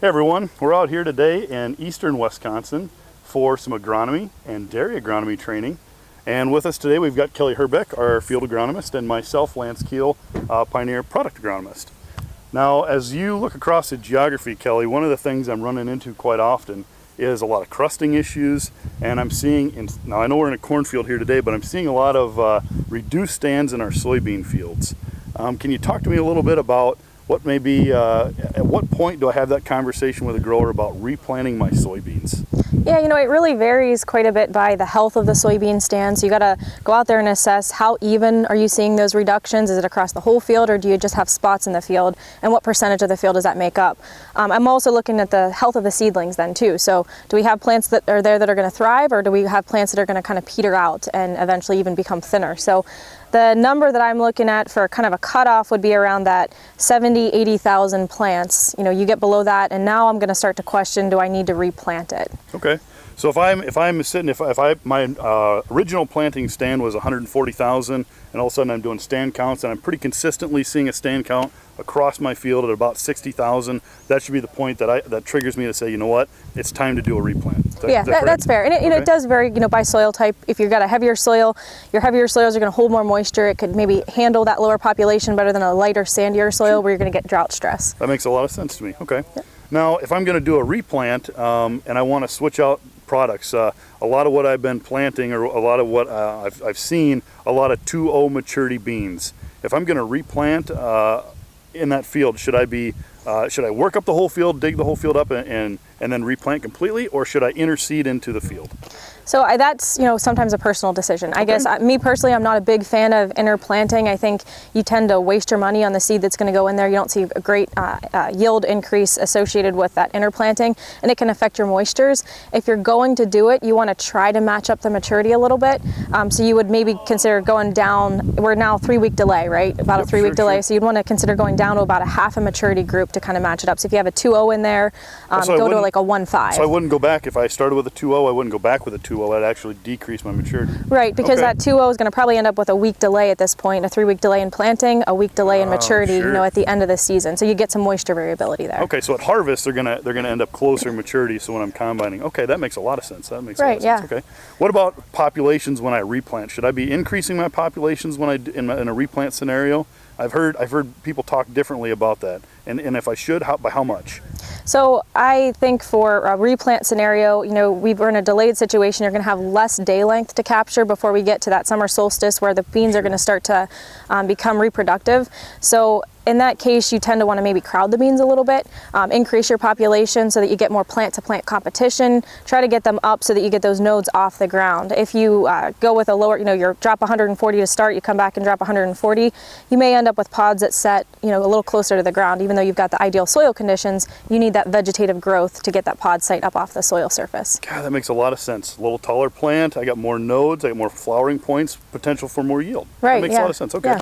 Hey everyone, we're out here today in eastern Wisconsin for some agronomy and dairy agronomy training. And with us today we've got Kelly Herbick, our field agronomist, and myself, Lance Kuehl, Pioneer product agronomist. Now, as you look across the geography, Kelly, one of the things I'm running into quite often is a lot of crusting issues, and I'm seeing, now I know we're in a cornfield here today, but I'm seeing a lot of reduced stands in our soybean fields. Can you talk to me a little bit about what may be, at what point do I have that conversation with a grower about replanting my soybeans? Yeah, you know, it really varies quite a bit by the health of the soybean stand. So you got to go out there and assess how even are you seeing those reductions? Is it across the whole field, or do you just have spots in the field? And what percentage of the field does that make up? I'm also looking at the health of the seedlings then too. So do we have plants that are there that are going to thrive, or do we have plants that are going to kind of peter out and eventually even become thinner? So the number that I'm looking at for kind of a cutoff would be around that 70, 80,000 plants. You know, you get below that, and now I'm going to start to question, do I need to replant it? Okay. So if my original planting stand was 140,000, and all of a sudden I'm doing stand counts, and I'm pretty consistently seeing a stand count across my field at about 60,000, that should be the point that triggers me to say, you know what, it's time to do a replant. That's fair. And it does vary, you know, by soil type. If you've got a heavier soil, your heavier soils are going to hold more moisture. It could maybe handle that lower population better than a lighter, sandier soil where you're going to get drought stress. That makes a lot of sense to me. Okay. Yep. Now, if I'm going to do a replant and I want to switch out products, a lot of what I've been planting, or a lot of what I've seen, a lot of 2.0 maturity beans. If I'm going to replant in that field, should I work up the whole field, dig the whole field up, and then replant completely, or should I interseed into the field? So that's, you know, sometimes a personal decision. I guess me personally, I'm not a big fan of interplanting. I think you tend to waste your money on the seed that's going to go in there. You don't see a great yield increase associated with that interplanting, and it can affect your moistures. If you're going to do it, you want to try to match up the maturity a little bit. So you would maybe consider going down. We're now 3-week delay, right? About a 3-week delay. Sure. So you'd want to consider going down to about a half a maturity group to kind of match it up. So if you have a 2.0 in there, go to like a 1.5. So I wouldn't go back if I started with a 2.0. I wouldn't go back with a 2.0. I'd actually decrease my maturity. Right, because that 2.0 is going to probably end up with a week delay at this point, a 3-week delay in planting, a week delay in maturity, you know, at the end of the season. So you get some moisture variability there. Okay, so at harvest they're gonna end up closer in maturity. So when I'm combining, okay, that makes a lot of sense. That makes a lot of sense. Okay, what about populations when I replant? Should I be increasing my populations when in a replant scenario? I've heard people talk differently about that, and if I should, by how much? So I think for a replant scenario, you know, we're in a delayed situation. You're going to have less day length to capture before we get to that summer solstice where the beans are going to start to become reproductive. So in that case, you tend to want to maybe crowd the beans a little bit, increase your population so that you get more plant-to-plant competition, try to get them up so that you get those nodes off the ground. If you go with a lower, you know, you drop 140 to start, you come back and drop 140, you may end up with pods that set, you know, a little closer to the ground. Even though you've got the ideal soil conditions, you need that vegetative growth to get that pod site up off the soil surface. God, that makes a lot of sense. A little taller plant, I got more nodes, I got more flowering points, potential for more yield. Right, that makes a lot of sense. Okay. Yeah.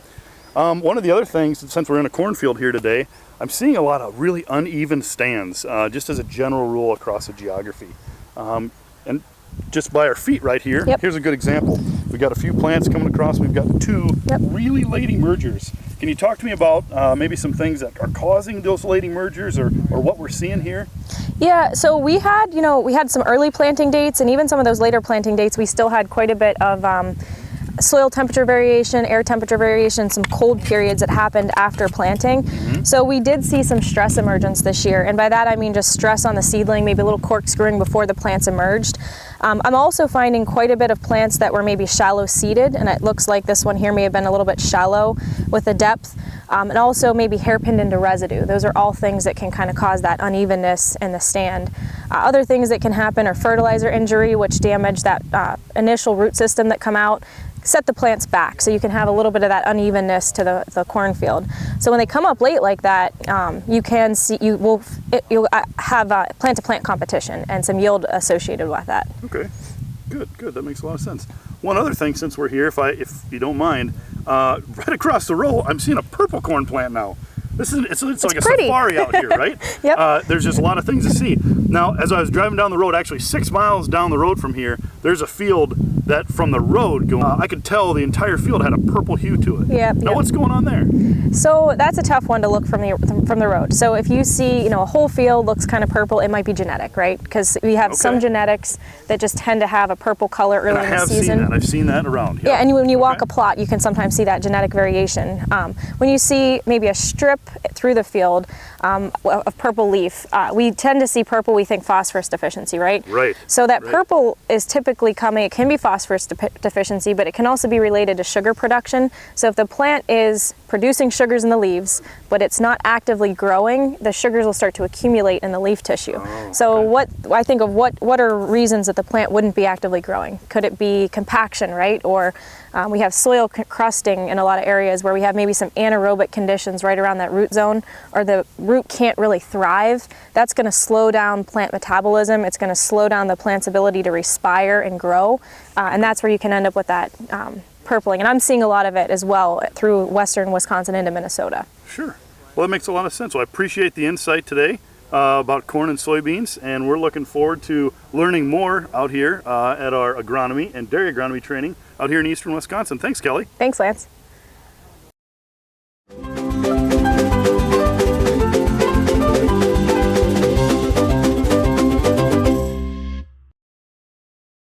One of the other things, since we're in a cornfield here today, I'm seeing a lot of really uneven stands, just as a general rule across the geography. And just by our feet right here, here's a good example. We've got a few plants coming across. We've got 2 really late emergers. Can you talk to me about maybe some things that are causing those late emergers, or what we're seeing here? Yeah, so we had some early planting dates, and even some of those later planting dates, we still had quite a bit of soil temperature variation, air temperature variation, some cold periods that happened after planting. So we did see some stress emergence this year, and by that I mean just stress on the seedling, maybe a little corkscrewing before the plants emerged. I'm also finding quite a bit of plants that were maybe shallow seeded, and it looks like this one here may have been a little bit shallow with the depth, and also maybe hairpinned into residue. Those are all things that can kind of cause that unevenness in the stand. Other things that can happen are fertilizer injury, which damage that initial root system that come out, set the plants back, so you can have a little bit of that unevenness to the cornfield. So when they come up late like that, you'll have plant-to-plant competition and some yield associated with that. Okay, good. That makes a lot of sense. One other thing, since we're here, if you don't mind, right across the row, I'm seeing a purple corn plant now. It's like a safari out here, right? Yep. There's just a lot of things to see. Now, as I was driving down the road, actually 6 miles down the road from here, there's a field that from the road going, I could tell the entire field had a purple hue to it. Yep. Now what's going on there? So that's a tough one to look from the road. So if you see, a whole field looks kind of purple, it might be genetic, right? Because we have some genetics that just tend to have a purple color early in the season. I've seen that around. Yeah, and when you walk a plot, you can sometimes see that genetic variation. When you see maybe a strip through the field of purple leaf, we tend to see purple, we think phosphorus deficiency, right? Right. So that purple is typically coming, it can be phosphorus deficiency, but it can also be related to sugar production. So if the plant is producing sugars in the leaves, but it's not actively growing, the sugars will start to accumulate in the leaf tissue. So what are reasons that the plant wouldn't be actively growing? Could it be compaction, right? Or we have soil crusting in a lot of areas where we have maybe some anaerobic conditions right around that root zone, or the root can't really thrive. That's going to slow down plant metabolism. It's going to slow down the plant's ability to respire and grow, and that's where you can end up with that purpling. And I'm seeing a lot of it as well through western Wisconsin into Minnesota. Sure. Well, that makes a lot of sense. Well, I appreciate the insight today about corn and soybeans, and we're looking forward to learning more out here at our agronomy and dairy agronomy training out here in eastern Wisconsin. Thanks, Kelly. Thanks, Lance.